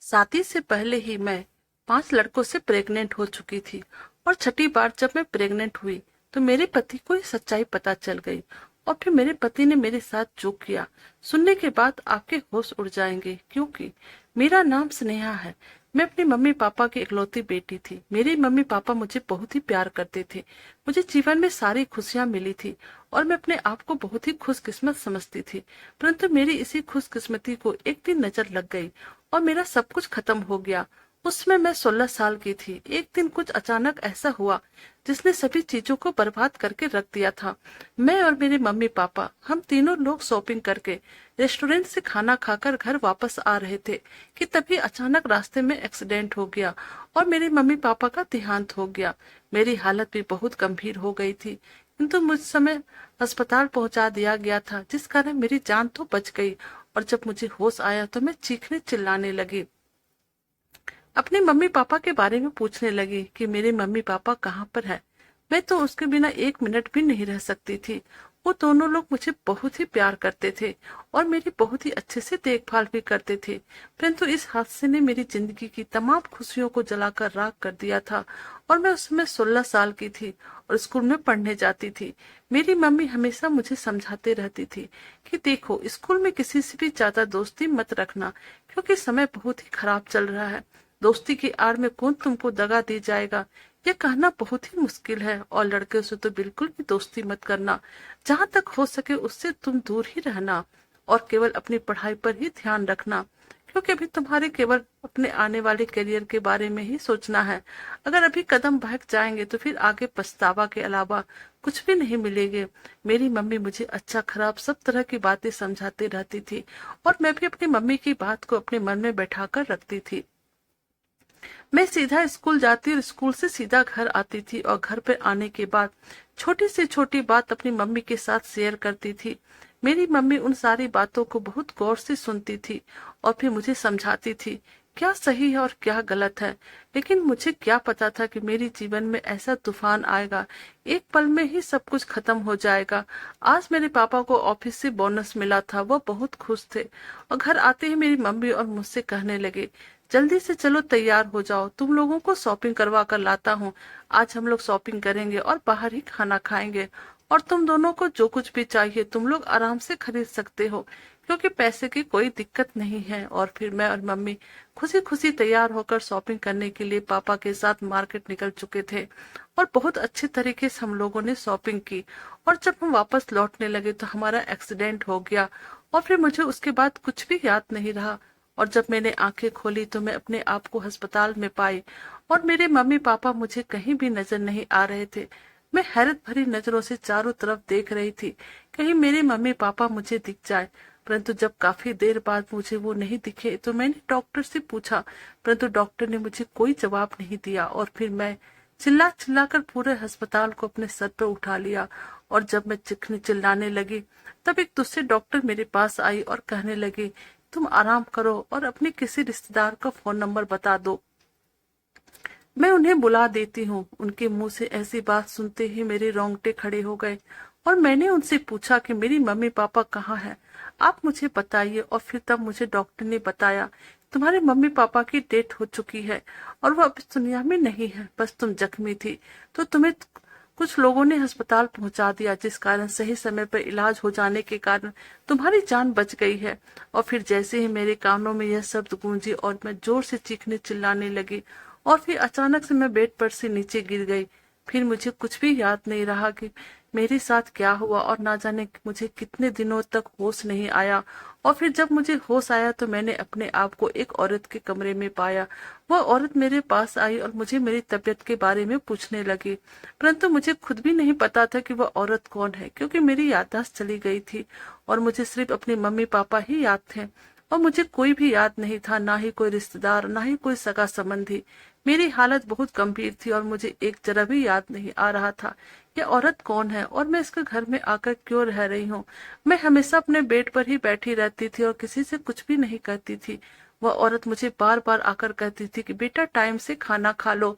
शादी से पहले ही मैं 5 लड़कों से प्रेग्नेंट हो चुकी थी और छठी बार जब मैं प्रेग्नेंट हुई तो मेरे पति को ये सच्चाई पता चल गई। और फिर मेरे पति ने मेरे साथ जो किया सुनने के बाद आपके होश उड़ जाएंगे, क्योंकि मेरा नाम स्नेहा है। मैं अपनी मम्मी पापा की इकलौती बेटी थी। मेरे मम्मी पापा मुझे बहुत ही प्यार करते थे। मुझे जीवन में सारी खुशियां मिली थी और मैं अपने आप को बहुत ही खुशकिस्मत समझती थी। परंतु मेरी इसी खुशकिस्मती को एक दिन नजर लग गई और मेरा सब कुछ खत्म हो गया। उसमें मैं 16 साल की थी। एक दिन कुछ अचानक ऐसा हुआ जिसने सभी चीजों को बर्बाद करके रख दिया था। मैं और मेरे मम्मी पापा, हम तीनों लोग शॉपिंग करके रेस्टोरेंट से खाना खाकर घर वापस आ रहे थे कि तभी अचानक रास्ते में एक्सीडेंट हो गया और मेरे मम्मी पापा का देहांत हो गया। मेरी हालत भी बहुत गंभीर हो गई थी, किंतु मुझ समय अस्पताल पहुंचा दिया गया था, जिस कारण मेरी जान तो बच गई। और जब मुझे होश आया तो मैं चीखने चिल्लाने लगी। अपने मम्मी पापा के बारे में पूछने लगी कि मेरे मम्मी पापा कहाँ पर है। मैं तो उसके बिना एक मिनट भी नहीं रह सकती थी। वो दोनों लोग मुझे बहुत ही प्यार करते थे और मेरी बहुत ही अच्छे से देखभाल भी करते थे। परंतु इस हादसे ने मेरी जिंदगी की तमाम खुशियों को जलाकर राख कर दिया था। और मैं उस समय 16 साल की थी और स्कूल में पढ़ने जाती थी। मेरी मम्मी हमेशा मुझे समझाते रहती थी कि देखो, स्कूल में किसी से भी ज्यादा दोस्ती मत रखना, क्योंकि समय बहुत ही खराब चल रहा है। दोस्ती की आड़ में कौन तुमको दगा दे जाएगा, ये कहना बहुत ही मुश्किल है। और लड़के से तो बिल्कुल भी दोस्ती मत करना। जहां तक हो सके उससे तुम दूर ही रहना और केवल अपनी पढ़ाई पर ही ध्यान रखना, क्योंकि अभी तुम्हारे केवल अपने आने वाले करियर के बारे में ही सोचना है। अगर अभी कदम बहक जाएंगे तो फिर आगे पछतावा के अलावा कुछ भी नहीं मिलेंगे। मेरी मम्मी मुझे अच्छा खराब सब तरह की बातें समझाती रहती थी और मैं भी अपनी मम्मी की बात को अपने मन में बैठा कर रखती थी। मैं सीधा स्कूल जाती और स्कूल से सीधा घर आती थी और घर पर आने के बाद छोटी से छोटी बात अपनी मम्मी के साथ शेयर करती थी। मेरी मम्मी उन सारी बातों को बहुत गौर से सुनती थी और फिर मुझे समझाती थी क्या सही है और क्या गलत है। लेकिन मुझे क्या पता था कि मेरे जीवन में ऐसा तूफान आएगा, एक पल में ही सब कुछ खत्म हो जाएगा। आज मेरे पापा को ऑफिस से बोनस मिला था, वो बहुत खुश थे और घर आते ही मेरी मम्मी और मुझसे कहने लगे, जल्दी से चलो तैयार हो जाओ, तुम लोगों को शॉपिंग करवा कर लाता हूँ। आज हम लोग शॉपिंग करेंगे और बाहर ही खाना खाएंगे और तुम दोनों को जो कुछ भी चाहिए तुम लोग आराम से खरीद सकते हो, क्योंकि पैसे की कोई दिक्कत नहीं है। और फिर मैं और मम्मी खुशी खुशी तैयार होकर शॉपिंग करने के लिए पापा के साथ मार्केट निकल चुके थे और बहुत अच्छे तरीके से हम लोगों ने शॉपिंग की। और जब हम वापस लौटने लगे तो हमारा एक्सीडेंट हो गया और फिर मुझे उसके बाद कुछ भी याद नहीं रहा। और जब मैंने आंखें खोली तो मैं अपने आप को अस्पताल में पाई और मेरे मम्मी पापा मुझे कहीं भी नजर नहीं आ रहे थे। मैं हैरत भरी नजरों से चारों तरफ देख रही थी, कहीं मेरे मम्मी पापा मुझे दिख जाए। परंतु जब काफी देर बाद मुझे वो नहीं दिखे तो मैंने डॉक्टर से पूछा, परंतु डॉक्टर ने मुझे कोई जवाब नहीं दिया। और फिर मैं चिल्ला चिल्ला कर पूरे अस्पताल को अपने सर पर उठा लिया। और जब मैं चिखने चिल्लाने लगी तब एक दूसरे डॉक्टर मेरे पास आई और कहने लगे, तुम आराम करो और अपने किसी रिश्तेदार का फोन नंबर बता दो, मैं उन्हें बुला देती हूँ। उनके मुंह से ऐसी बात सुनते ही मेरे रोंगटे खड़े हो गए और मैंने उनसे पूछा कि मेरी मम्मी पापा कहाँ हैं, आप मुझे बताइए। और फिर तब मुझे डॉक्टर ने बताया, तुम्हारे मम्मी पापा की डेथ हो चुकी है और वो अब इस दुनिया में नहीं है, बस तुम जख्मी थी तो तुम्हें कुछ लोगों ने अस्पताल पहुंचा दिया, जिस कारण सही समय पर इलाज हो जाने के कारण तुम्हारी जान बच गई है। और फिर जैसे ही मेरे कानों में यह शब्द गूंजी और मैं जोर से चीखने चिल्लाने लगी और फिर अचानक से मैं बेड पर से नीचे गिर गई। फिर मुझे कुछ भी याद नहीं रहा कि मेरे साथ क्या हुआ और ना जाने मुझे कितने दिनों तक होश नहीं आया। और फिर जब मुझे होश आया तो मैंने अपने आप को एक औरत के कमरे में पाया। वह औरत मेरे पास आई और मुझे मेरी तबीयत के बारे में पूछने लगी, परंतु मुझे खुद भी नहीं पता था कि वह औरत कौन है, क्योंकि मेरी याददाश्त चली गई थी और मुझे सिर्फ अपने मम्मी पापा ही याद थे और मुझे कोई भी याद नहीं था, ना ही कोई रिश्तेदार, ना ही कोई सगा संबंधी। मेरी हालत बहुत गंभीर थी और मुझे एक जरा भी याद नहीं आ रहा था ये औरत कौन है और मैं इसके घर में आकर क्यों रह रही हूँ। मैं हमेशा अपने बेड पर ही बैठी रहती थी और किसी से कुछ भी नहीं कहती थी। वह औरत मुझे बार बार आकर कहती थी कि बेटा टाइम से खाना खा लो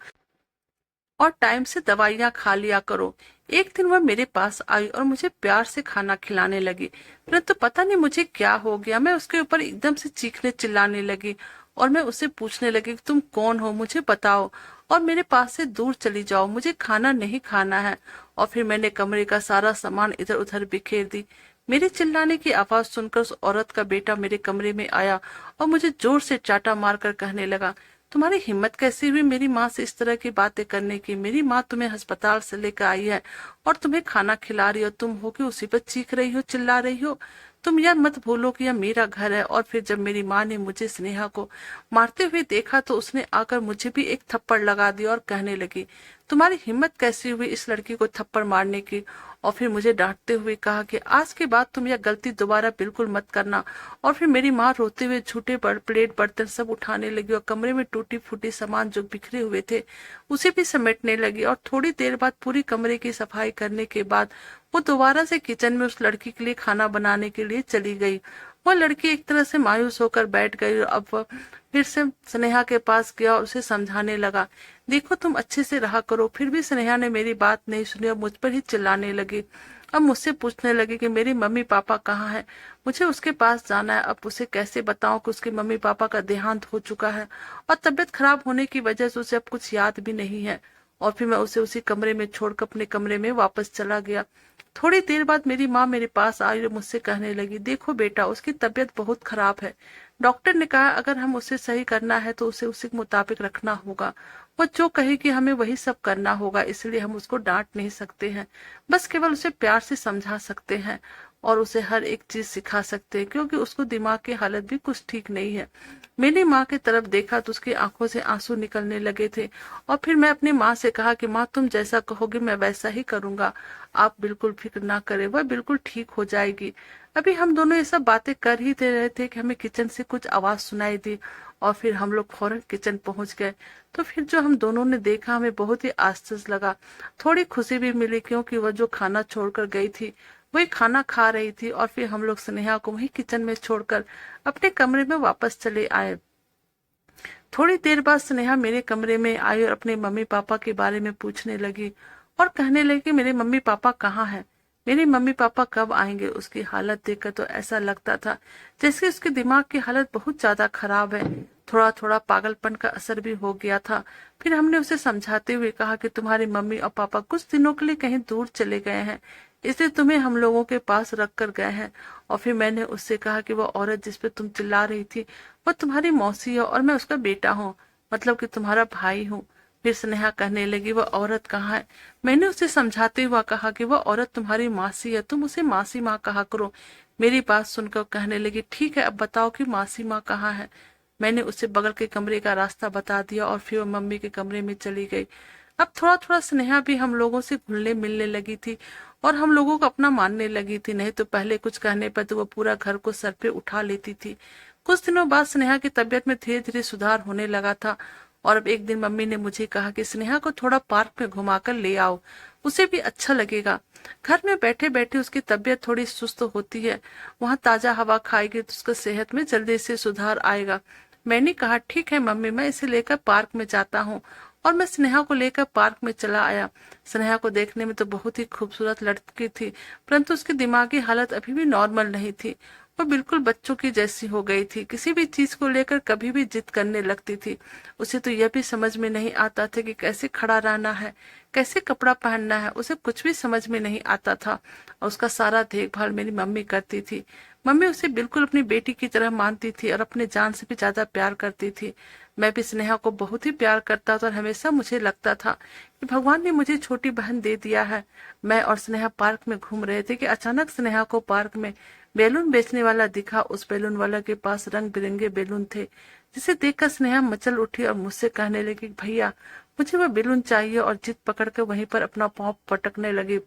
और टाइम से दवाइयाँ खा लिया करो। एक दिन वह मेरे पास आई और मुझे प्यार से खाना खिलाने लगी, परंतु पता नहीं मुझे क्या हो गया, मैं उसके ऊपर एकदम से चीखने चिल्लाने लगी और मैं उससे पूछने लगी कि तुम कौन हो, मुझे बताओ और मेरे पास से दूर चली जाओ, मुझे खाना नहीं खाना है। और फिर मैंने कमरे का सारा सामान इधर उधर बिखेर दी। मेरे चिल्लाने की आवाज सुनकर उस औरत का बेटा मेरे कमरे में आया और मुझे जोर से चाटा मारकर कहने लगा, तुम्हारी हिम्मत कैसी हुई मेरी माँ से इस तरह की बातें करने की? मेरी माँ तुम्हें अस्पताल से लेकर आई है और तुम्हें खाना खिला रही हो, तुम हो कि उसी पर चीख रही हो, चिल्ला रही हो? तुम यह मत भूलो कि यह मेरा घर है। और फिर जब मेरी माँ ने मुझे स्नेहा को मारते हुए देखा तो उसने आकर मुझे भी एक थप्पड़ लगा दिया और कहने लगी, तुम्हारी हिम्मत कैसी हुई इस लड़की को थप्पड़ मारने की? और फिर मुझे डांटते हुए कहा कि आज के बाद तुम यह गलती दोबारा बिल्कुल मत करना। और फिर मेरी माँ रोते हुए झूठे प्लेट बर्तन सब उठाने लगी और कमरे में टूटी फूटी सामान जो बिखरे हुए थे उसे भी समेटने लगी। और थोड़ी देर बाद पूरी कमरे की सफाई करने के बाद वो दोबारा से किचन में उस लड़की के लिए खाना बनाने के लिए चली गई। वह लड़की एक तरह से मायूस होकर बैठ गई और अब वह फिर से स्नेहा के पास गया और उसे समझाने लगा, देखो तुम अच्छे से रहा करो। फिर भी स्नेहा ने मेरी बात नहीं सुनी और मुझ पर ही चिल्लाने लगी। अब मुझसे पूछने लगी कि मेरी मम्मी पापा कहाँ हैं, मुझे उसके पास जाना है। अब उसे कैसे बताऊं कि उसके मम्मी पापा का देहांत हो चुका है और तबीयत खराब होने की वजह से उसे अब कुछ याद भी नहीं है। और फिर मैं उसे उसी कमरे में छोड़कर अपने कमरे में वापस चला गया। थोड़ी देर बाद मेरी माँ मेरे पास आई और मुझसे कहने लगी, देखो बेटा उसकी तबीयत बहुत खराब है, डॉक्टर ने कहा अगर हम उसे सही करना है तो उसे उसी के मुताबिक रखना होगा। वो जो कहेगी हमें वही सब करना होगा, इसलिए हम उसको डांट नहीं सकते हैं, बस केवल उसे प्यार से समझा सकते हैं और उसे हर एक चीज सिखा सकते हैं, क्योंकि उसको दिमाग की हालत भी कुछ ठीक नहीं है। मैंने माँ की तरफ देखा तो उसकी आंखों से आंसू निकलने लगे थे और फिर मैं अपनी माँ से कहा कि माँ तुम जैसा कहोगे मैं वैसा ही करूंगा, आप बिल्कुल फिक्र ना करें, वह बिल्कुल ठीक हो जाएगी। अभी हम दोनों ये सब बातें कर ही दे रहे थे कि हमें किचन से कुछ आवाज सुनाई दी और फिर हम लोग फौरन किचन पहुंच गए। तो फिर जो हम दोनों ने देखा हमें बहुत ही आश्चर्य लगा, थोड़ी खुशी भी मिली, क्योंकि वह जो खाना छोड़कर गई थी वही खाना खा रही थी। और फिर हम लोग स्नेहा को वही किचन में छोड़कर अपने कमरे में वापस चले आए। थोड़ी देर बाद स्नेहा मेरे कमरे में आई और अपने मम्मी पापा के बारे में पूछने लगी और कहने लगी मेरे मम्मी पापा कहाँ हैं, मेरे मम्मी पापा कब आएंगे? उसकी हालत देखकर तो ऐसा लगता था जैसे उसके दिमाग की हालत बहुत ज्यादा खराब है, थोड़ा थोड़ा पागलपन का असर भी हो गया था। फिर हमने उसे समझाते हुए कहा कि तुम्हारी मम्मी और पापा कुछ दिनों के लिए कहीं दूर चले गए हैं, इसलिए तुम्हें हम लोगों के पास रख कर गए हैं। और फिर मैंने उससे कहा कि वो औरत जिस पे तुम चिल्ला रही थी वो तुम्हारी मौसी है और मैं उसका बेटा हूँ, मतलब कि तुम्हारा भाई हूँ। फिर स्नेहा कहने लगी वह औरत कहाँ है? मैंने उसे समझाते हुआ कहा कि वह औरत तुम्हारी मासी है, तुम उसे मासी माँ कहा करो। मेरी बात सुनकर कहने लगी ठीक है अब बताओ कि मासी माँ कहाँ है। मैंने उसे बगल के कमरे का रास्ता बता दिया और फिर वो मम्मी के कमरे में चली गई। अब थोड़ा थोड़ा स्नेहा भी हम लोगों से घुलने मिलने लगी थी और हम लोगों को अपना मानने लगी थी, नहीं तो पहले कुछ कहने पर तो वो पूरा घर को सर पे उठा लेती थी। कुछ दिनों बाद स्नेहा की तबीयत में धीरे धीरे सुधार होने लगा था और अब एक दिन मम्मी ने मुझे कहा कि स्नेहा को थोड़ा पार्क में घुमाकर ले आओ, उसे भी अच्छा लगेगा। घर में बैठे बैठे उसकी तबीयत थोड़ी सुस्त होती है, वहां ताजा हवा खाएगी तो उसका सेहत में जल्दी से सुधार आएगा। मैंने कहा ठीक है मम्मी, मैं इसे लेकर पार्क में जाता हूँ। और मैं स्नेहा को लेकर पार्क में चला आया। स्नेहा को देखने में तो बहुत ही खूबसूरत लड़की थी, परंतु उसकी दिमागी हालत अभी भी नॉर्मल नहीं थी। वो बिल्कुल बच्चों की जैसी हो गई थी, किसी भी चीज को लेकर कभी भी जिद करने लगती थी। उसे तो यह भी समझ में नहीं आता था कि कैसे खड़ा रहना है, कैसे कपड़ा पहनना है, उसे कुछ भी समझ में नहीं आता था। और उसका सारा देखभाल मेरी मम्मी करती थी। मम्मी उसे बिल्कुल अपनी बेटी की तरह मानती थी और अपने जान से भी ज्यादा प्यार करती थी। मैं भी स्नेहा को बहुत ही प्यार करता था और हमेशा मुझे लगता था कि भगवान ने मुझे छोटी बहन दे दिया है। मैं और स्नेहा पार्क में घूम रहे थे कि अचानक स्नेहा को पार्क में बैलून बेचने वाला दिखा। उस बैलून वाला के पास रंग बिरंगे बैलून थे, जिसे देखकर स्नेहा मचल उठी और मुझसे कहने लगी भैया मुझे वो बैलून चाहिए, और जिद पकड़कर वहीं पर अपना पाँव पटकने लगी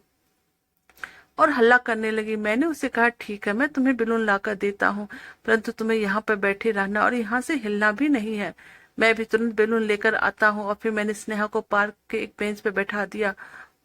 और हल्ला करने लगी। मैंने उसे कहा ठीक है मैं तुम्हें बैलून लाकर देता हूँ, परंतु तुम्हें यहाँ पर बैठे रहना और यहाँ से हिलना भी नहीं है। मैं भी तुरंत बैलून लेकर आता हूँ। और फिर मैंने स्नेहा को पार्क के एक बेंच पे बैठा दिया,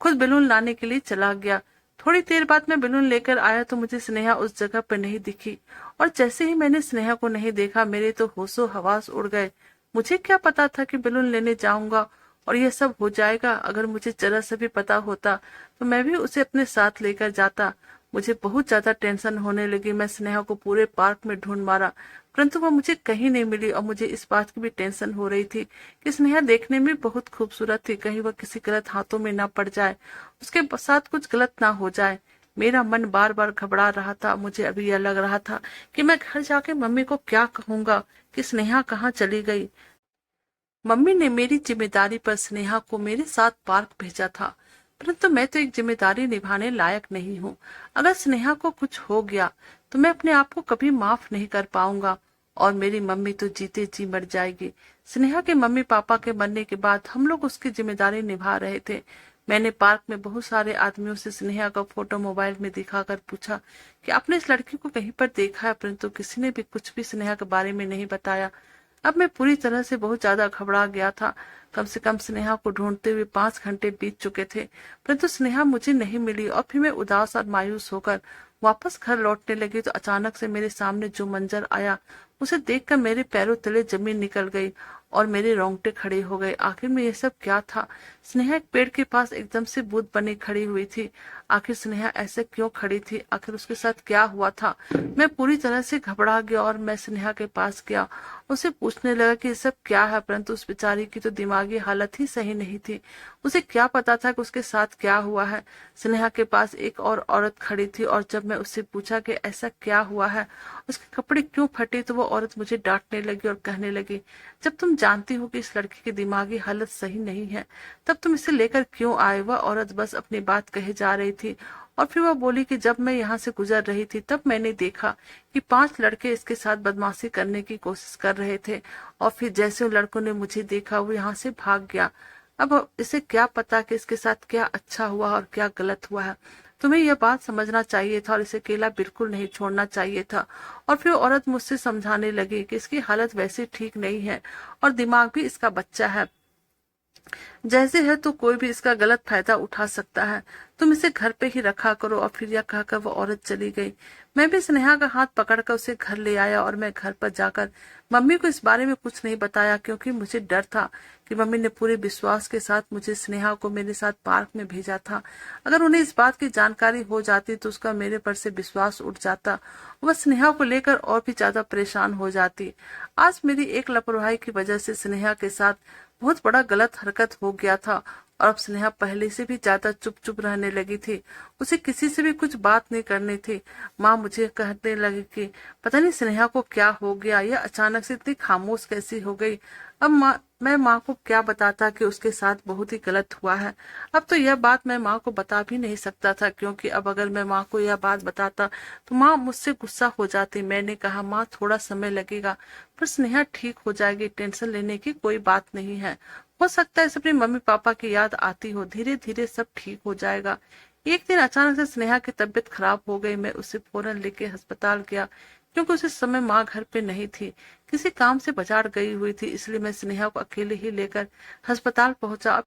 खुद बैलून लाने के लिए चला गया। थोड़ी देर बाद मैं बैलून लेकर आया तो मुझे स्नेहा उस जगह पर नहीं दिखी, और जैसे ही मैंने स्नेहा को नहीं देखा मेरे तो होशो हवास उड़ गए। मुझे क्या पता था कि बैलून लेने जाऊंगा और यह सब हो जाएगा। अगर मुझे जरा सा भी पता होता तो मैं भी उसे अपने साथ लेकर जाता। मुझे बहुत ज्यादा टेंशन होने लगी। मैं स्नेहा को पूरे पार्क में ढूंढ मारा, परंतु वह मुझे कहीं नहीं मिली। और मुझे इस बात की भी टेंशन हो रही थी कि स्नेहा देखने में बहुत खूबसूरत थी, कहीं वह किसी गलत हाथों में ना पड़ जाए, उसके साथ कुछ गलत ना हो जाए। मेरा मन बार बार घबरा रहा था। मुझे अभी यह लग रहा था कि मैं घर जाके मम्मी को क्या कहूंगा कि स्नेहा कहाँ चली गई। मम्मी ने मेरी जिम्मेदारी पर स्नेहा को मेरे साथ पार्क भेजा था, परंतु मैं तो एक जिम्मेदारी निभाने लायक नहीं हूँ। अगर स्नेहा को कुछ हो गया तो मैं अपने आप को कभी माफ नहीं कर पाऊंगा, और मेरी मम्मी तो जीते जी मर जाएगी। स्नेहा के मम्मी पापा के मरने के बाद हम लोग उसकी जिम्मेदारी निभा रहे थे। मैंने पार्क में बहुत सारे आदमियों से स्नेहा का फोटो मोबाइल में दिखाकर पूछा कि आपने इस लड़की को कहीं पर देखा है, परंतु किसी ने भी कुछ भी स्नेहा के बारे में नहीं बताया। अब मैं पूरी तरह से बहुत ज्यादा घबरा गया था। कम से कम स्नेहा को ढूंढते हुए 5 घंटे बीत चुके थे, परंतु स्नेहा मुझे नहीं मिली। और फिर मैं उदास और मायूस होकर वापस घर लौटने लगी तो अचानक से मेरे सामने जो मंजर आया उसे देखकर मेरे पैरों तले जमीन निकल गई और मेरे रोंगटे खड़े हो गए। आखिर में यह सब क्या था? स्नेहा एक पेड़ के पास एकदम से बूथ बनी खड़ी हुई थी। आखिर स्नेहा ऐसे क्यों खड़ी थी? आखिर उसके साथ क्या हुआ था? मैं पूरी तरह से घबरा गया और मैं स्नेहा के पास गया, उसे पूछने लगा कि ये सब क्या है, परंतु उस बेचारी की तो दिमागी हालत ही सही नहीं थी। उसे क्या पता था कि उसके साथ क्या हुआ है। स्नेहा के पास एक और औरत खड़ी थी और जब मैं उससे पूछा कि ऐसा क्या हुआ है, उसके कपड़े क्यों फटे, तो वो औरत मुझे डांटने लगी और कहने लगी, जब तुम जानती हो कि इस लड़की की दिमागी हालत सही नहीं है तब तुम इसे लेकर क्यों आए? वह औरत बस अपनी बात कहे जा रही थी और फिर वह बोली कि जब मैं यहाँ से गुजर रही थी तब मैंने देखा कि 5 लड़के इसके साथ बदमाशी करने की कोशिश कर रहे थे, और फिर जैसे उन लड़कों ने मुझे देखा वो यहाँ से भाग गया। अब इसे क्या पता कि इसके साथ क्या अच्छा हुआ और क्या गलत हुआ है। तुम्हें यह बात समझना चाहिए था और इसे अकेला बिल्कुल नहीं छोड़ना चाहिए था। और फिर औरत मुझसे समझाने लगी कि इसकी हालत वैसे ठीक नहीं है और दिमाग भी इसका बच्चा है, जैसे है तो कोई भी इसका गलत फायदा उठा सकता है। तुम इसे घर पे ही रखा करो। और फिर यह कहकर वो औरत चली गई। मैं भी स्नेहा का हाथ पकड़कर उसे घर ले आया और मैं घर पर जाकर मम्मी को इस बारे में कुछ नहीं बताया, क्योंकि मुझे डर था कि मम्मी ने पूरे विश्वास के साथ मुझे स्नेहा को मेरे साथ पार्क में भेजा था। अगर उन्हें इस बात की जानकारी हो जाती तो उसका मेरे पर से विश्वास उठ जाता, वह स्नेहा को लेकर और भी ज्यादा परेशान हो जाती। आज मेरी एक लापरवाही की वजह से स्नेहा के साथ बहुत बड़ा गलत हरकत हो गया था और अब स्नेहा पहले से भी ज्यादा चुप चुप रहने लगी थी। उसे किसी से भी कुछ बात नहीं करनी थी। माँ मुझे कहने लगी कि पता नहीं स्नेहा को क्या हो गया, यह अचानक से इतनी खामोश कैसी हो गई। अब मैं माँ को क्या बताता कि उसके साथ बहुत ही गलत हुआ है। अब तो यह बात मैं माँ को बता भी नहीं सकता था, क्योंकि अब अगर मैं माँ को यह बात बताता तो माँ मुझसे गुस्सा हो जाती। मैंने कहा, माँ थोड़ा समय लगेगा पर स्नेहा ठीक हो जाएगी, टेंशन लेने की कोई बात नहीं है। हो सकता है इसे अपने मम्मी पापा की याद आती हो, धीरे धीरे सब ठीक हो जाएगा। एक दिन अचानक से स्नेहा की तबीयत खराब हो गई। मैं उसे फौरन लेके अस्पताल गया, क्योंकि उस समय माँ घर पे नहीं थी, किसी काम से बाजार गई हुई थी। इसलिए मैं स्नेहा को अकेले ही लेकर अस्पताल पहुंचा।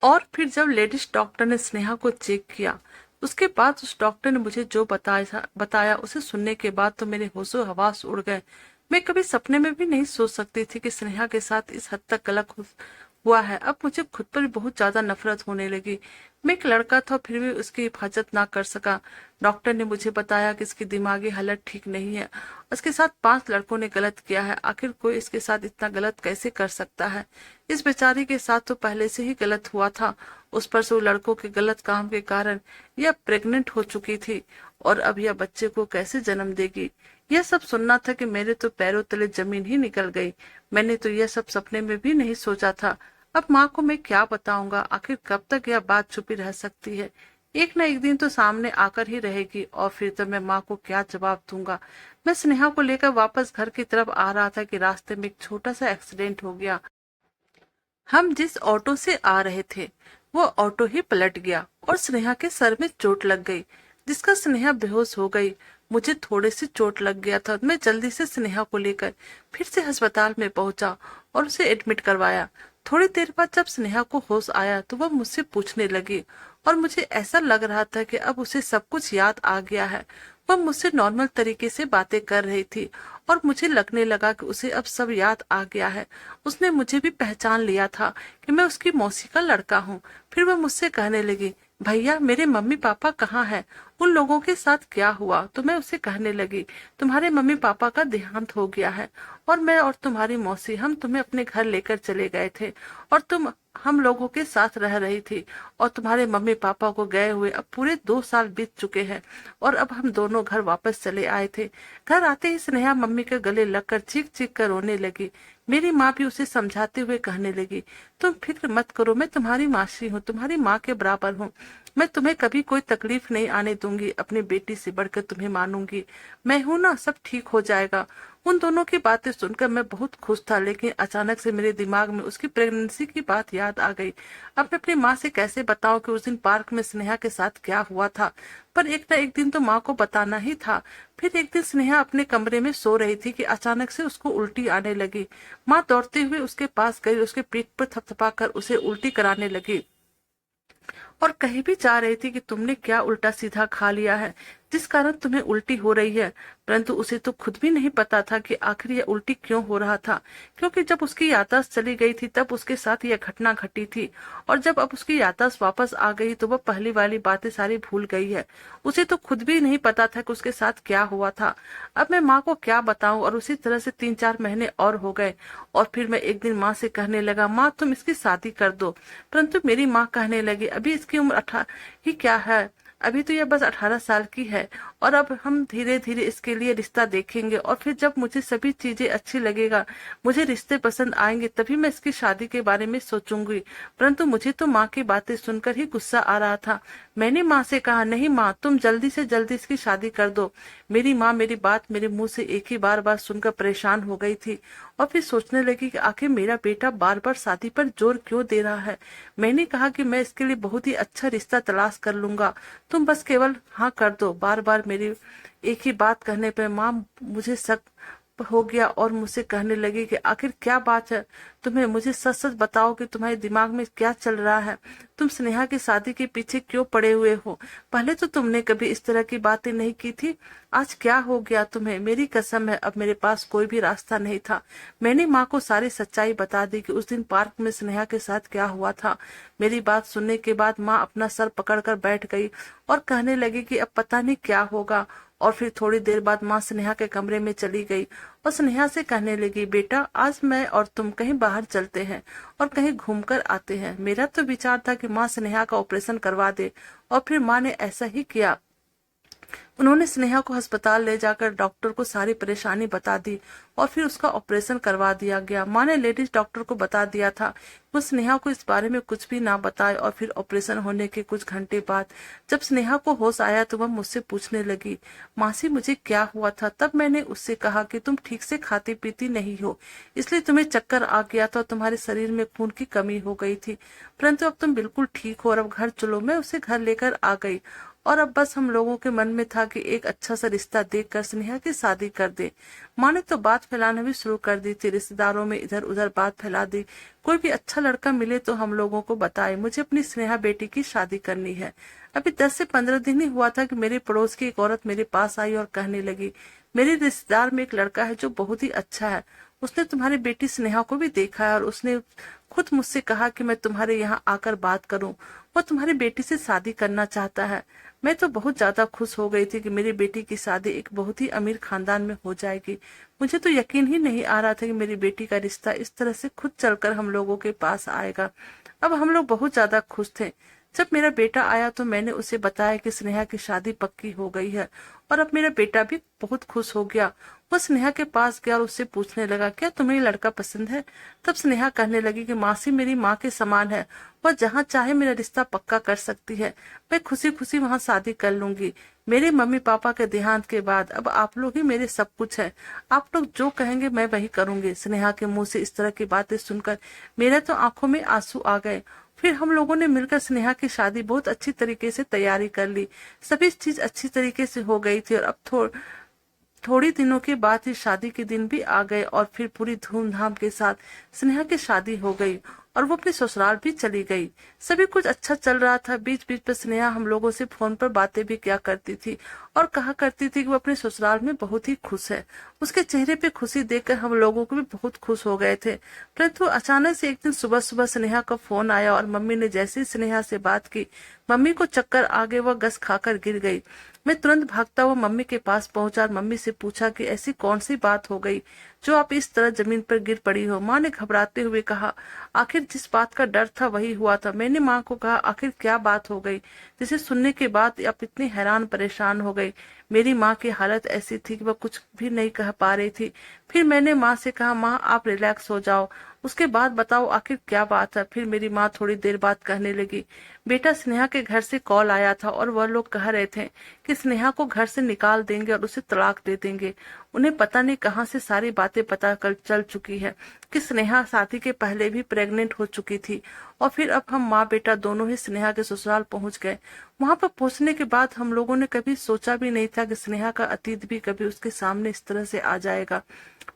और फिर जब लेडीज डॉक्टर ने स्नेहा को चेक किया, उसके बाद उस डॉक्टर ने मुझे जो बताया उसे सुनने के बाद तो मेरे होशो हवास उड़ गए। मैं कभी सपने में भी नहीं सोच सकती थी कि स्नेहा के साथ इस हद तक गलत हुआ है। अब मुझे खुद पर बहुत ज्यादा नफरत होने लगी। मैं एक लड़का था फिर भी उसकी हिफाजत ना कर सका। डॉक्टर ने मुझे बताया कि इसकी दिमागी हालत ठीक नहीं है, उसके साथ 5 लड़कों ने गलत किया है। आखिर कोई इसके साथ इतना गलत कैसे कर सकता है? इस बेचारी के साथ तो पहले से ही गलत हुआ था। उस पर से लड़कों के गलत काम के कारण यह प्रेग्नेंट हो चुकी थी और अब यह बच्चे को कैसे जन्म देगी? यह सब सुनना था कि मेरे तो पैरों तले जमीन ही निकल गई। मैंने तो यह सब सपने में भी नहीं सोचा था। अब माँ को मैं क्या बताऊंगा? आखिर कब तक यह बात छुपी रह सकती है? एक न एक दिन तो सामने आकर ही रहेगी और फिर तो मैं माँ को क्या जवाब दूंगा। मैं स्नेहा को लेकर वापस घर की तरफ आ रहा था कि रास्ते में एक छोटा सा एक्सीडेंट हो गया। हम जिस ऑटो से आ रहे थे वो ऑटो ही पलट गया और स्नेहा के सर में चोट लग गई, जिसका स्नेहा बेहोश हो गई। मुझे थोड़ी सी चोट लग गया था। मैं जल्दी से स्नेहा को लेकर फिर से अस्पताल में पहुंचा और उसे एडमिट करवाया। थोड़ी देर बाद जब स्नेहा को होश आया तो वह मुझसे पूछने लगी और मुझे ऐसा लग रहा था कि अब उसे सब कुछ याद आ गया है। वह मुझसे नॉर्मल तरीके से बातें कर रही थी और मुझे लगने लगा कि उसे अब सब याद आ गया है। उसने मुझे भी पहचान लिया था कि मैं उसकी मौसी का लड़का हूँ। फिर वह मुझसे कहने लगी, भैया मेरे मम्मी पापा कहाँ हैं? उन लोगों के साथ क्या हुआ? तो मैं उसे कहने लगी, तुम्हारे मम्मी पापा का देहांत हो गया है और मैं और तुम्हारी मौसी हम तुम्हें अपने घर लेकर चले गए थे और तुम हम लोगों के साथ रह रही थी और तुम्हारे मम्मी पापा को गए हुए अब पूरे 2 साल बीत चुके हैं और अब हम दोनों घर वापस चले आए थे। घर आते ही स्नेहा मम्मी के गले लगकर चीख चीख कर रोने लगी। मेरी माँ भी उसे समझाते हुए कहने लगी, तुम फिक्र मत करो, मैं तुम्हारी मासी हूँ, तुम्हारी माँ के बराबर हूँ। मैं तुम्हें कभी कोई तकलीफ नहीं आने दूंगी, अपनी बेटी से बढ़कर तुम्हें मानूंगी। मैं हूं ना, सब ठीक हो जाएगा। उन दोनों की बातें सुनकर मैं बहुत खुश था, लेकिन अचानक से मेरे दिमाग में उसकी प्रेगनेंसी की बात याद आ गई। अब मैं अपनी माँ से कैसे बताऊं कि उस दिन पार्क में स्नेहा के साथ क्या हुआ था, पर एक न एक दिन तो माँ को बताना ही था। फिर एक दिन स्नेहा अपने कमरे में सो रही थी कि अचानक से उसको उल्टी आने लगी। माँ दौड़ते हुए उसके पास गई, उसके पीठ पर थपथपा कर उसे उल्टी कराने लगी और कहीं भी जा रही थी कि तुमने क्या उल्टा सीधा खा लिया है जिस कारण तुम्हें उल्टी हो रही है। परंतु उसे तो खुद भी नहीं पता था कि आखिर यह उल्टी क्यों हो रहा था, क्योंकि जब उसकी याददाश्त चली गई थी तब उसके साथ यह घटना घटी थी और जब अब उसकी याददाश्त वापस आ गई तो वह पहली वाली बातें सारी भूल गई है। उसे तो खुद भी नहीं पता था कि उसके साथ क्या हुआ था। अब मैं माँ को क्या बताऊं। और उसी तरह से 3-4 महीने और हो गए और फिर मैं एक दिन माँ से कहने लगा, माँ तुम इसकी शादी कर दो। परंतु मेरी माँ कहने लगी, अभी इसकी उम्र 18 ही क्या है, अभी तो यह बस 18 साल की है और अब हम धीरे धीरे इसके लिए रिश्ता देखेंगे और फिर जब मुझे सभी चीजें अच्छी लगेगा, मुझे रिश्ते पसंद आएंगे, तभी मैं इसकी शादी के बारे में सोचूंगी। परंतु मुझे तो माँ की बातें सुनकर ही गुस्सा आ रहा था। मैंने माँ से कहा, नहीं माँ, तुम जल्दी से जल्दी इसकी शादी कर दो। मेरी माँ मेरी बात मेरे मुंह से एक ही बार बार सुनकर परेशान हो गई थी और फिर सोचने लगी कि आखिर मेरा बेटा बार बार शादी पर जोर क्यों दे रहा है। मैंने कहा कि मैं इसके लिए बहुत ही अच्छा रिश्ता तलाश कर लूंगा, तुम बस केवल हाँ कर दो। बार बार मेरी एक ही बात कहने पर माँ मुझे शक हो गया और मुझसे कहने लगी कि आखिर क्या बात है तुम्हें, मुझे सच सच बताओ कि तुम्हारे दिमाग में क्या चल रहा है, तुम स्नेहा की शादी के पीछे क्यों पड़े हुए हो? पहले तो तुमने कभी इस तरह की बातें नहीं की थी, आज क्या हो गया तुम्हें? मेरी कसम है अब मेरे पास कोई भी रास्ता नहीं था। मैंने माँ को सारी सच्चाई बता दी कि उस दिन पार्क में स्नेहा के साथ क्या हुआ था। मेरी बात सुनने के बाद माँ अपना सर पकड़कर बैठ गई और कहने लगी कि अब पता नहीं क्या होगा। और फिर थोड़ी देर बाद माँ स्नेहा के कमरे में चली गई और स्नेहा से कहने लगी, बेटा आज मैं और तुम कहीं बाहर चलते हैं और कहीं घूमकर आते हैं। मेरा तो विचार था कि माँ स्नेहा का ऑपरेशन करवा दे और फिर माँ ने ऐसा ही किया। उन्होंने स्नेहा को अस्पताल ले जाकर डॉक्टर को सारी परेशानी बता दी और फिर उसका ऑपरेशन करवा दिया गया। माँ ने लेडीज डॉक्टर को बता दिया था वो स्नेहा को इस बारे में कुछ भी ना बताए। और फिर ऑपरेशन होने के कुछ घंटे बाद जब स्नेहा को होश आया तो वह मुझसे पूछने लगी, मासी मुझे क्या हुआ था? तब मैंने उससे कहा कि तुम ठीक से खाती पीती नहीं हो, इसलिए तुम्हें चक्कर आ गया था और तुम्हारे शरीर में खून की कमी हो गई थी, परंतु अब तुम बिल्कुल ठीक हो और अब घर चलो। मैं उसे घर लेकर आ गई और अब बस हम लोगों के मन में था कि एक अच्छा सा रिश्ता देखकर स्नेहा की शादी कर दे। माँ ने तो बात फैलाना भी शुरू कर दी थी, रिश्तेदारों में इधर उधर बात फैला दी, कोई भी अच्छा लड़का मिले तो हम लोगों को बताए, मुझे अपनी स्नेहा बेटी की शादी करनी है। अभी 10 से 15 दिन ही हुआ था कि मेरे पड़ोस की एक औरत मेरे पास आई और कहने लगी, मेरे रिश्तेदार में एक लड़का है जो बहुत ही अच्छा है, उसने तुम्हारी बेटी स्नेहा को भी देखा है और उसने खुद मुझसे कहा कि मैं तुम्हारे यहाँ आकर बात करूं, वो तुम्हारी बेटी से शादी करना चाहता है। मैं तो बहुत ज्यादा खुश हो गई थी कि मेरी बेटी की शादी एक बहुत ही अमीर खानदान में हो जाएगी। मुझे तो यकीन ही नहीं आ रहा था कि मेरी बेटी का रिश्ता इस तरह से खुद चलकर हम लोगों के पास आएगा। अब हम लोग बहुत ज्यादा खुश थे। जब मेरा बेटा आया तो मैंने उसे बताया कि स्नेहा की शादी पक्की हो गई है और अब मेरा बेटा भी बहुत खुश हो गया। वो स्नेहा के पास गया और उससे पूछने लगा, क्या तुम्हें लड़का पसंद है? तब स्नेहा कहने लगी कि मासी मेरी माँ के समान है, वह जहाँ चाहे मेरा रिश्ता पक्का कर सकती है, मैं खुशी खुशी वहाँ शादी कर लूंगी। मेरे मम्मी पापा के देहांत के बाद अब आप लोग ही मेरे सब कुछ है, आप लोग जो कहेंगे मैं वही करूंगी। स्नेहा के मुंह से इस तरह की बातें सुनकर मेरे तो आंखों में आंसू आ गए। फिर हम लोगों ने मिलकर स्नेहा की शादी बहुत अच्छी तरीके से तैयारी कर ली, सभी चीज अच्छी तरीके से हो गई थी और अब थोड़ी दिनों के बाद ही शादी के दिन भी आ गए और फिर पूरी धूमधाम के साथ स्नेहा की शादी हो गई और वो अपने ससुराल भी चली गई। सभी कुछ अच्छा चल रहा था। बीच बीच में स्नेहा हम लोगों से फोन पर बातें भी किया करती थी और कहा करती थी कि वो अपने ससुराल में बहुत ही खुश है। उसके चेहरे पे खुशी देखकर हम लोगों को भी बहुत खुश हो गए थे। परंतु अचानक से एक दिन सुबह सुबह स्नेहा का फोन आया और मम्मी ने जैसे ही स्नेहा से बात की, मम्मी को चक्कर आ गए, वह गस खाकर गिर गई। मैं तुरंत भागता हुआ मम्मी के पास पहुंचा और मम्मी से पूछा कि ऐसी कौन सी बात हो गई जो आप इस तरह जमीन पर गिर पड़ी हो। माँ ने घबराते हुए कहा, आखिर जिस बात का डर था वही हुआ था। मैंने माँ को कहा, आखिर क्या बात हो गई जिसे सुनने के बाद आप इतनी हैरान परेशान हो गई। मेरी माँ की हालत ऐसी थी कि वह कुछ भी नहीं कह पा रही थी। फिर मैंने माँ से कहा, माँ आप रिलैक्स हो जाओ, उसके बाद बताओ आखिर क्या बात है। फिर मेरी माँ थोड़ी देर बाद कहने लगी, बेटा स्नेहा के घर से कॉल आया था और वह लोग कह रहे थे कि स्नेहा को घर से निकाल देंगे और उसे तलाक दे देंगे। उन्हें पता नहीं कहाँ से सारी बातें पता चल चुकी है कि स्नेहा शादी के पहले भी प्रेग्नेंट हो चुकी थी। और फिर अब हम माँ बेटा दोनों ही स्नेहा के ससुराल पहुंच गए। वहां पर पहुंचने के बाद हम लोगों ने कभी सोचा भी नहीं था कि स्नेहा का अतीत भी कभी उसके सामने इस तरह से आ जाएगा।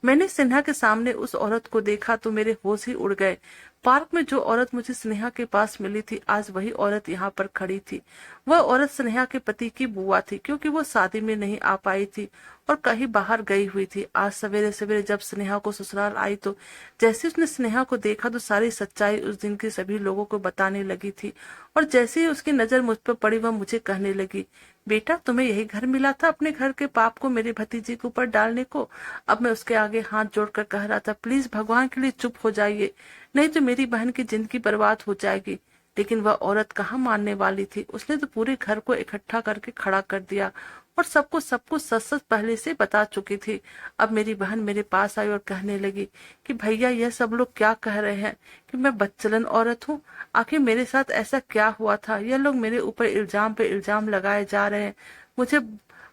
मैंने स्नेहा के सामने उस औरत को देखा तो मेरे होश ही उड़ गए। पार्क में जो औरत मुझे स्नेहा के पास मिली थी, आज वही औरत यहाँ पर खड़ी थी। वह औरत स्नेहा के पति की बुआ थी, क्योंकि वो शादी में नहीं आ पाई थी और कहीं बाहर गई हुई थी। आज सवेरे सवेरे जब स्नेहा को ससुराल आई तो जैसे उसने स्नेहा को देखा तो सारी सच्चाई उस दिन की सभी लोगों को बताने लगी थी। और जैसे ही उसकी नजर मुझ पर पड़ी वह मुझे कहने लगी, बेटा तुम्हें यही घर मिला था अपने घर के पाप को मेरे भतीजे के ऊपर डालने को। अब मैं उसके आगे हाथ जोड़कर कह रहा था, प्लीज भगवान के लिए चुप हो जाइए, नहीं तो मेरी बहन की जिंदगी बर्बाद हो जाएगी। लेकिन वह औरत कहाँ मानने वाली थी। उसने तो पूरे घर को इकट्ठा करके खड़ा कर दिया और सबको सब कुछ सच सच पहले से बता चुकी थी। अब मेरी बहन मेरे पास आई और कहने लगी कि भैया यह सब लोग क्या कह रहे हैं कि मैं बदचलन औरत हूँ। आखिर मेरे साथ ऐसा क्या हुआ था। यह लोग मेरे ऊपर इल्जाम पे इल्जाम लगाए जा रहे हैं, मुझे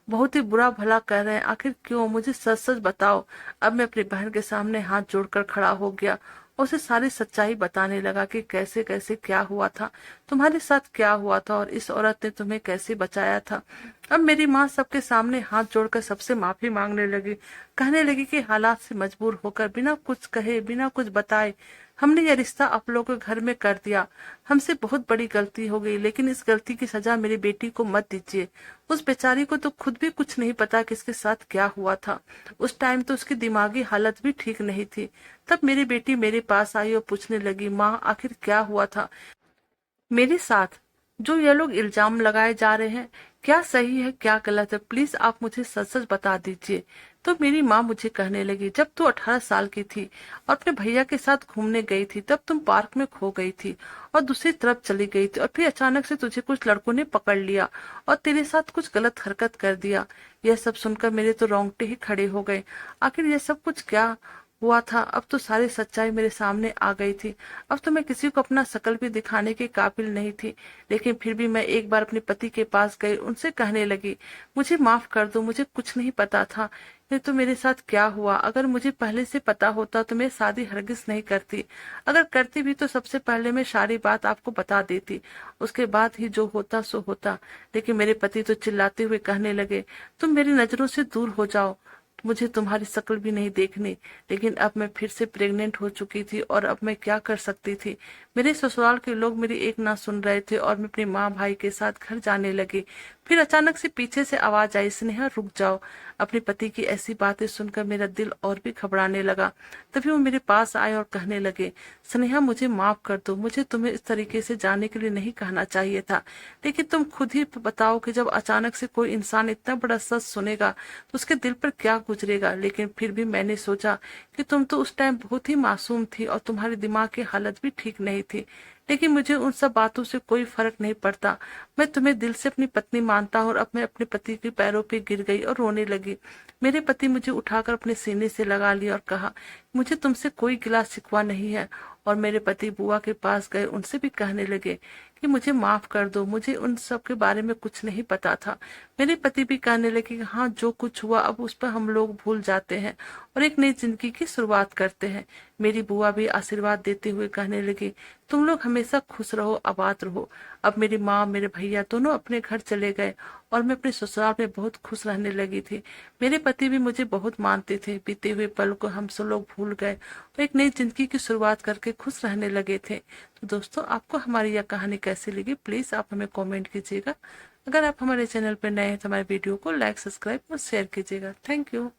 बहुत ही बुरा भला कह रहे हैं। आखिर क्यों, मुझे सच सच बताओ। अब मैं अपनी बहन के सामने हाथ जोड़कर खड़ा हो गया, उसे सारी सच्चाई बताने लगा कि कैसे कैसे क्या हुआ था, तुम्हारे साथ क्या हुआ था और इस औरत ने तुम्हें कैसे बचाया था। अब मेरी माँ सबके सामने हाथ जोड़कर सबसे माफी मांगने लगी। कहने लगी कि हालात से मजबूर होकर बिना कुछ कहे बिना कुछ बताए हमने यह रिश्ता आप लोगों के घर में कर दिया। हमसे बहुत बड़ी गलती हो गई, लेकिन इस गलती की सजा मेरी बेटी को मत दीजिए। उस बेचारी को तो खुद भी कुछ नहीं पता कि इसके साथ क्या हुआ था। उस टाइम तो उसकी दिमागी हालत भी ठीक नहीं थी। तब मेरी बेटी मेरे पास आई और पूछने लगी, माँ आखिर क्या हुआ था मेरे साथ। जो ये लोग इल्जाम लगाए जा रहे हैं क्या सही है क्या गलत है, प्लीज आप मुझे सच सच बता दीजिए। तो मेरी माँ मुझे कहने लगी, जब तू 18 साल की थी और अपने भैया के साथ घूमने गई थी तब तुम पार्क में खो गई थी और दूसरी तरफ चली गई थी और फिर अचानक से तुझे कुछ लड़कों ने पकड़ लिया और तेरे साथ कुछ गलत हरकत कर दिया। यह सब सुनकर मेरे तो रोंगटे ही खड़े हो गए। आखिर यह सब कुछ क्या हुआ था। अब तो सारी सच्चाई मेरे सामने आ गई थी। अब तो मैं किसी को अपना शकल भी दिखाने के काबिल नहीं थी। लेकिन फिर भी मैं एक बार अपने पति के पास गई, उनसे कहने लगी, मुझे माफ कर दो, मुझे कुछ नहीं पता था ये तो मेरे साथ क्या हुआ। अगर मुझे पहले से पता होता तो मैं शादी हरगिज नहीं करती। अगर करती भी तो सबसे पहले मैं सारी बात आपको बता देती, उसके बाद ही जो होता सो होता। लेकिन मेरे पति तो चिल्लाते हुए कहने लगे, तुम मेरी नजरों से दूर हो जाओ, मुझे तुम्हारी शक्ल भी नहीं देखनी। लेकिन अब मैं फिर से प्रेग्नेंट हो चुकी थी और अब मैं क्या कर सकती थी। मेरे ससुराल के लोग मेरी एक ना सुन रहे थे और मैं अपने माँ भाई के साथ घर जाने लगी। फिर अचानक से पीछे से आवाज आई, स्नेहा रुक जाओ। अपने पति की ऐसी बातें सुनकर मेरा दिल और भी घबराने लगा। तभी वो मेरे पास आए और कहने लगे, स्नेहा मुझे माफ कर दो, मुझे तुम्हें इस तरीके से जाने के लिए नहीं कहना चाहिए था। लेकिन तुम खुद ही बताओ कि जब अचानक से कोई इंसान इतना बड़ा सच सुनेगा तो उसके दिल पर क्या गुजरेगा। लेकिन फिर भी मैंने सोचा कि तुम तो उस टाइम बहुत ही मासूम थी और तुम्हारे दिमाग की हालत भी ठीक नहीं थी। लेकिन मुझे उन सब बातों से कोई फर्क नहीं पड़ता। मैं तुम्हें दिल से अपनी पत्नी मानता हूँ। और अब मैं अपने पति के पैरों पे गिर गई और रोने लगी। मेरे पति मुझे उठाकर अपने सीने से लगा लिया और कहा, मुझे तुमसे कोई गिला शिकवा नहीं है। और मेरे पति बुआ के पास गए, उनसे भी कहने लगे कि मुझे माफ कर दो, मुझे उन सब के बारे में कुछ नहीं पता था। मेरे पति भी कहने लगे कि हाँ जो कुछ हुआ अब उस पर हम लोग भूल जाते हैं और एक नई जिंदगी की शुरुआत करते हैं। मेरी बुआ भी आशीर्वाद देते हुए कहने लगी, तुम लोग हमेशा खुश रहो, आबाद रहो। अब मेरी माँ मेरे भैया दोनों अपने घर चले गए और मैं अपने ससुराल में बहुत खुश रहने लगी थी। मेरे पति भी मुझे बहुत मानते थे। बीते हुए पल को हम सब लोग भूल गए और एक नई जिंदगी की शुरुआत करके खुश रहने लगे थे। तो दोस्तों, आपको हमारी यह कहानी कैसी लगी, प्लीज आप हमें कमेंट कीजिएगा। अगर आप हमारे चैनल पर नए हैं तो हमारे वीडियो को लाइक, सब्सक्राइब और शेयर कीजिएगा। Thank you.